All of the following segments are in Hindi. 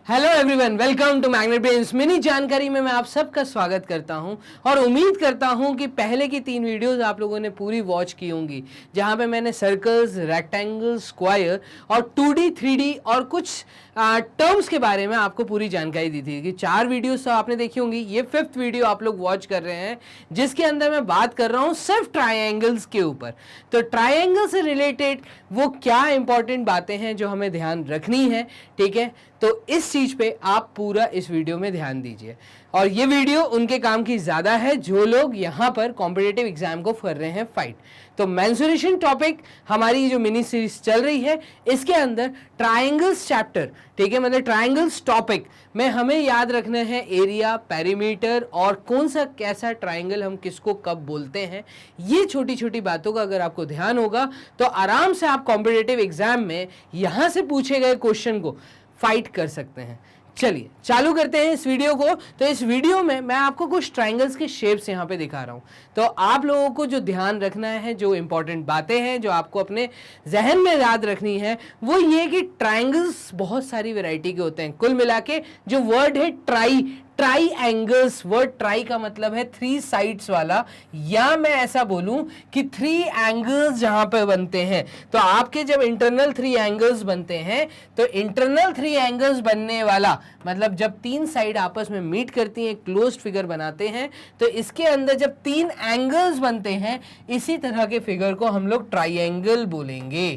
Hello everyone, welcome to Magnet Brains. Mini जानकारी में मैं आप सबका स्वागत करता हूं और उम्मीद करता हूं कि पहले की 3 वीडियोस आप लोगों ने पूरी वॉच की होंगी, जहां पे मैंने सर्कल्स, रेक्टेंगल, स्क्वायर और 2D, 3D और कुछ टर्म्स के बारे में आपको पूरी जानकारी दी थी कि 4 वीडियोस तो आपने देखी होंगी। ये 5th वीडियो आप लोग वॉच कर रहे हैं, जिसके अंदर मैं बात कर रहा हूं सिर्फ ट्राइंगल्स के ऊपर। तो ट्राइंगल से रिलेटेड वो क्या इंपॉर्टेंट बातें हैं जो हमें ध्यान रखनी है, ठीक है। तो इस चीज पे आप पूरा इस वीडियो में ध्यान दीजिए और ये वीडियो उनके काम की ज्यादा है जो लोग यहाँ पर कॉम्पिटिटिव एग्जाम को कर रहे हैं फाइट। तो मेंसुरेशन टॉपिक हमारी जो मिनी सीरीज चल रही है, इसके अंदर ट्राइंगल्स चैप्टर, ठीक है, मतलब ट्राइंगल्स टॉपिक में हमें याद रखना है एरिया, पेरीमीटर और कौन सा कैसा ट्राइंगल हम किसको कब बोलते हैं। ये छोटी छोटी बातों का अगर आपको ध्यान होगा तो आराम से आप कॉम्पिटिटिव एग्जाम में यहां से पूछे गए क्वेश्चन को फाइट कर सकते हैं। चलिए चालू करते हैं इस वीडियो को। तो इस वीडियो में मैं आपको कुछ ट्राइंगल्स के शेप्स यहाँ पे दिखा रहा हूँ। तो आप लोगों को जो ध्यान रखना है, जो इंपॉर्टेंट बातें हैं जो आपको अपने जहन में याद रखनी है, वो ये कि ट्राइंगल्स बहुत सारी वैरायटी के होते हैं। कुल मिला के जो वर्ड है ट्राई एंगल्स, वर्ड ट्राई का मतलब है 3 साइड्स वाला, या मैं ऐसा बोलूं कि 3 एंगल्स जहां पे बनते हैं। तो आपके जब इंटरनल 3 एंगल्स बनते हैं, तो इंटरनल 3 एंगल्स बनने वाला मतलब जब 3 साइड आपस में मीट करती हैं, क्लोज्ड फिगर बनाते हैं, तो इसके अंदर जब 3 एंगल्स बनते हैं, इसी तरह के फिगर को हम लोग ट्राइंगल बोलेंगे।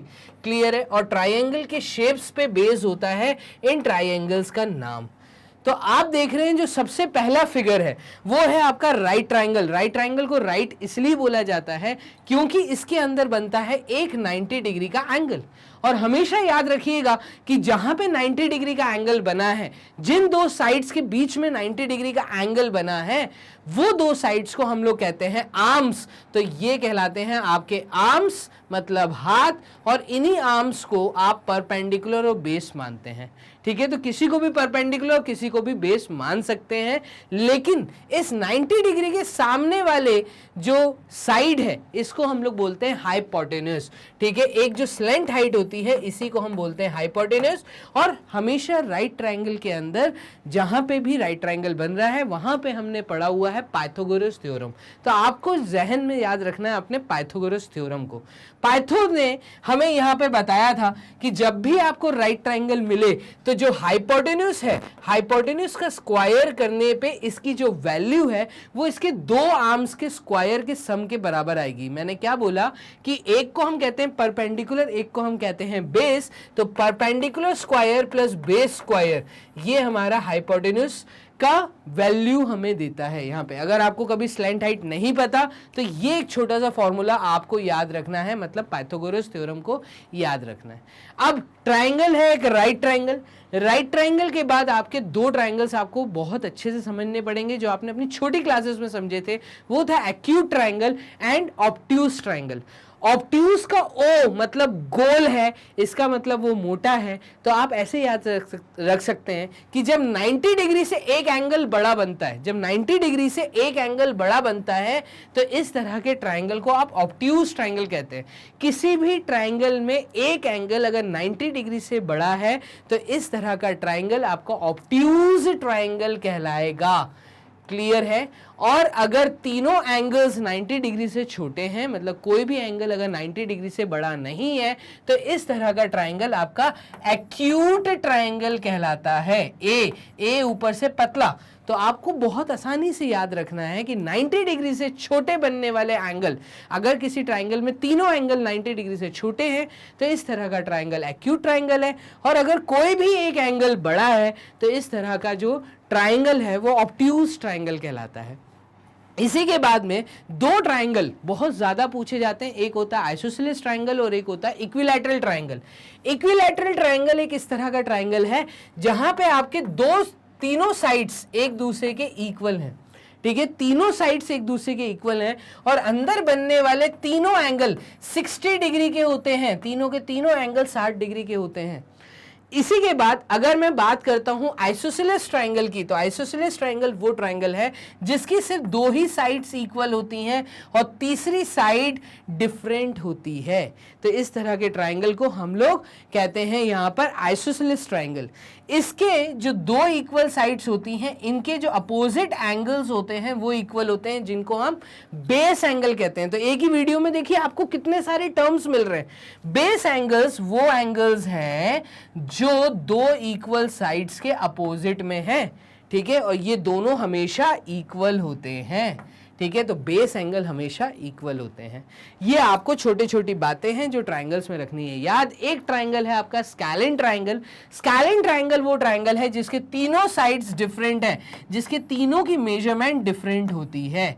क्लियर है। और ट्राइंगल के शेप्स पे बेस होता है इन ट्राइंगल्स का नाम। तो आप देख रहे हैं जो सबसे पहला फिगर है वो है आपका राइट ट्राइंगल। राइट ट्राइंगल को राइट इसलिए बोला जाता है क्योंकि इसके अंदर बनता है एक 90 डिग्री का एंगल। और हमेशा याद रखिएगा कि जहां पे 90 डिग्री का एंगल बना है, जिन 2 साइड्स के बीच में 90 डिग्री का एंगल बना है, वो 2 साइड्स को हम लोग कहते हैं आर्म्स। तो ये कहलाते हैं आपके आर्म्स, मतलब हाथ, और इन्हीं आर्म्स को आप परपेंडिकुलर और बेस मानते हैं। ठीक है, तो किसी को भी परपेंडिकुलर, किसी को भी बेस मान सकते हैं, लेकिन इस 90 डिग्री के सामने वाले जो साइड है, इसको हम लोग बोलते हैं हाइपोटेन्यूज। ठीक है, एक जो स्लेंट हाइट होती है, इसी को हम बोलते हैं हाइपोटेन्यूज। और हमेशा राइट ट्राइंगल के अंदर जहां पे भी राइट ट्राइंगल बन रहा है, वहां पे हमने पढ़ा हुआ है पाइथागोरस थ्योरम। तो आपको जहन में याद रखना है अपने पाइथागोरस थ्योरम को। पाइथो ने हमें यहाँ पे बताया था कि जब भी आपको राइट ट्राइंगल मिले, तो जो हाइपोटेन्यूज है, हाइपोटेन्यूज का स्क्वायर करने पे इसकी जो वैल्यू है वो इसके 2 आर्म्स के स्क्वायर के सम के बराबर आएगी। मैंने क्या बोला कि एक को हम कहते हैं परपेंडिकुलर, एक को हम कहते हैं बेस। तो perpendicular square plus base square, ये हमारा हाइपोटेन्यूज का वैल्यू हमें देता है। यहाँ पे अगर आपको कभी स्लैंट हाइट नहीं पता, तो ये एक छोटा सा फॉर्मूला आपको याद रखना है, मतलब पाइथागोरस थ्योरम को याद रखना है। अब ट्राइंगल है एक राइट ट्राइंगल। राइट ट्राइंगल के बाद आपके 2 ट्राइंगल्स आपको बहुत अच्छे से समझने पड़ेंगे, जो आपने अपनी छोटी क्लासेस में समझे थे। वो था acute triangle and obtuse triangle. Obtuse का ओ मतलब गोल है, इसका मतलब वो मोटा है। तो आप ऐसे याद रख सकते हैं कि जब 90 डिग्री से एक एंगल बड़ा बनता है, जब 90 डिग्री से एक एंगल बड़ा बनता है, तो इस तरह के ट्राइंगल को आप ऑब्ट्यूज ट्राइंगल कहते हैं। किसी भी ट्राइंगल में एक एंगल अगर 90 डिग्री से बड़ा है, तो इस तरह का ट्राइंगल आपका ऑब्ट्यूज ट्राइंगल कहलाएगा। क्लियर है। और अगर तीनों एंगल्स 90 डिग्री से छोटे हैं, मतलब कोई भी एंगल अगर 90 डिग्री से बड़ा नहीं है, तो इस तरह का ट्राइंगल आपका एक्यूट ट्राइंगल कहलाता है। ए ऊपर से पतला। तो आपको बहुत आसानी से याद रखना है कि 90 डिग्री से छोटे बनने वाले एंगल, अगर किसी ट्राइंगल में तीनों एंगल 90 डिग्री से छोटे हैं, तो इस तरह का ट्राइंगल एक्यूट ट्राइंगल है। और अगर कोई भी एक एंगल बड़ा है, तो इस तरह का जो ट्राइंगल है वो ऑब्ट्यूज ट्राइंगल कहलाता है। इसी के बाद में 2 ट्राइंगल बहुत ज्यादा पूछे जाते हैं। एक होता है आइसोसेलेस ट्राइंगल और एक होता है इक्विलैटरल ट्राइंगल। इक्विलैटरल ट्राइंगल एक इस तरह का ट्राइंगल है जहां पे आपके तीनों साइड्स एक दूसरे के इक्वल हैं। ठीक है, तीनों साइड्स एक दूसरे के इक्वल हैं और अंदर बनने वाले तीनों एंगल 60 डिग्री के होते हैं। तीनों के तीनों एंगल 60 डिग्री के होते हैं। इसी के बाद अगर मैं बात करता हूं आइसोसेलेस ट्रायंगल की, तो आइसोसेलेस ट्रायंगल वो ट्रायंगल है जिसकी सिर्फ दो ही साइड्स इक्वल होती हैं और तीसरी साइड डिफरेंट होती है। तो इस तरह के ट्रायंगल को हम लोग कहते हैं यहां पर आइसोसेलेस ट्रायंगल। इसके जो दो इक्वल साइड्स होती हैं, इनके जो अपोजिट एंगल्स होते हैं वो इक्वल होते हैं, जिनको हम बेस एंगल कहते हैं। तो एक ही वीडियो में देखिए आपको कितने सारे टर्म्स मिल रहे हैं। बेस एंगल्स वो एंगल्स हैं जो दो इक्वल साइड्स के अपोजिट में हैं, ठीक है, और ये दोनों हमेशा इक्वल होते हैं, ठीक है। तो बेस एंगल हमेशा इक्वल होते हैं। ये आपको छोटी छोटी बातें हैं जो ट्रायंगल्स में रखनी है याद। एक ट्रायंगल है आपका स्कैलिन ट्रायंगल। स्कैलिन ट्रायंगल वो ट्रायंगल है जिसके तीनों साइड्स डिफरेंट हैं, जिसके तीनों की मेजरमेंट डिफरेंट होती है।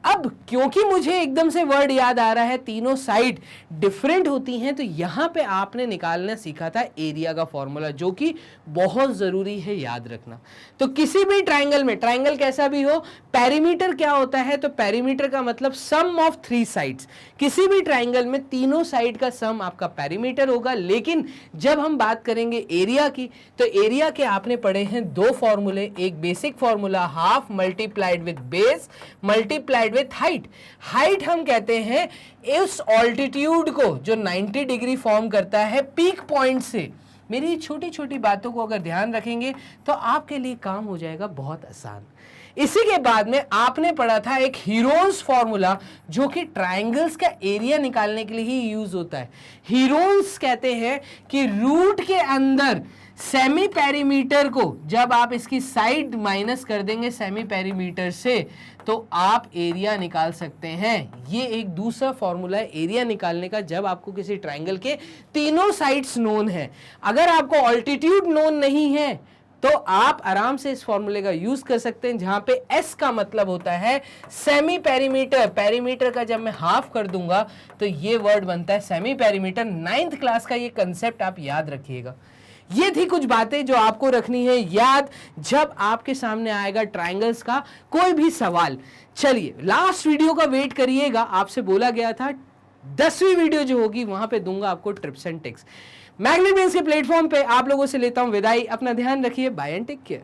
अब क्योंकि मुझे एकदम से वर्ड याद आ रहा है तीनों साइड डिफरेंट होती हैं, तो यहां पे आपने निकालना सीखा था एरिया का फॉर्मूला, जो कि बहुत जरूरी है याद रखना। तो किसी भी ट्रायंगल में, ट्रायंगल कैसा भी हो, पेरीमीटर क्या होता है, तो पेरीमीटर का मतलब सम ऑफ थ्री साइड्स। किसी भी ट्रायंगल में तीनों साइड का सम आपका पेरीमीटर होगा। लेकिन जब हम बात करेंगे एरिया की, तो एरिया के आपने पढ़े हैं दो फॉर्मूले। एक basic formula half multiplied with base multiplied with height. Height हम कहते हैं इस ऑल्टीट्यूड को जो 90 डिग्री फॉर्म करता है पीक पॉइंट से। मेरी छोटी छोटी बातों को अगर ध्यान रखेंगे तो आपके लिए काम हो जाएगा बहुत आसान। इसी के बाद में आपने पढ़ा था एक हीरोन्स फॉर्मूला, जो कि ट्रायंगल्स का एरिया निकालने के लिए ही यूज होता है। हीरोन्स कहते हैं कि रूट के अंदर सेमी पेरीमीटर को जब आप इसकी साइड माइनस कर देंगे सेमी पेरीमीटर से, तो आप एरिया निकाल सकते हैं। ये एक दूसरा फॉर्मूला है एरिया निकालने का, जब आपको किसी ट्रायंगल के तीनों साइड्स नोन है। अगर आपको ऑल्टीट्यूड नोन नहीं है तो आप आराम से इस फॉर्मूले का यूज कर सकते हैं, जहां पे एस का मतलब होता है सेमी पेरीमीटर। पेरीमीटर का जब मैं हाफ कर दूंगा तो ये वर्ड बनता है सेमी पेरीमीटर। 9th क्लास का ये कंसेप्ट आप याद रखिएगा। ये थी कुछ बातें जो आपको रखनी है याद जब आपके सामने आएगा ट्रायंगल्स का कोई भी सवाल। चलिए लास्ट वीडियो का वेट करिएगा, आपसे बोला गया था 10वीं वीडियो जो होगी वहां पे दूंगा आपको trips and ticks. Magnet Brains के प्लेटफॉर्म पे आप लोगों से लेता हूं विदाई। अपना ध्यान रखिए, बाय एंड टेक केयर।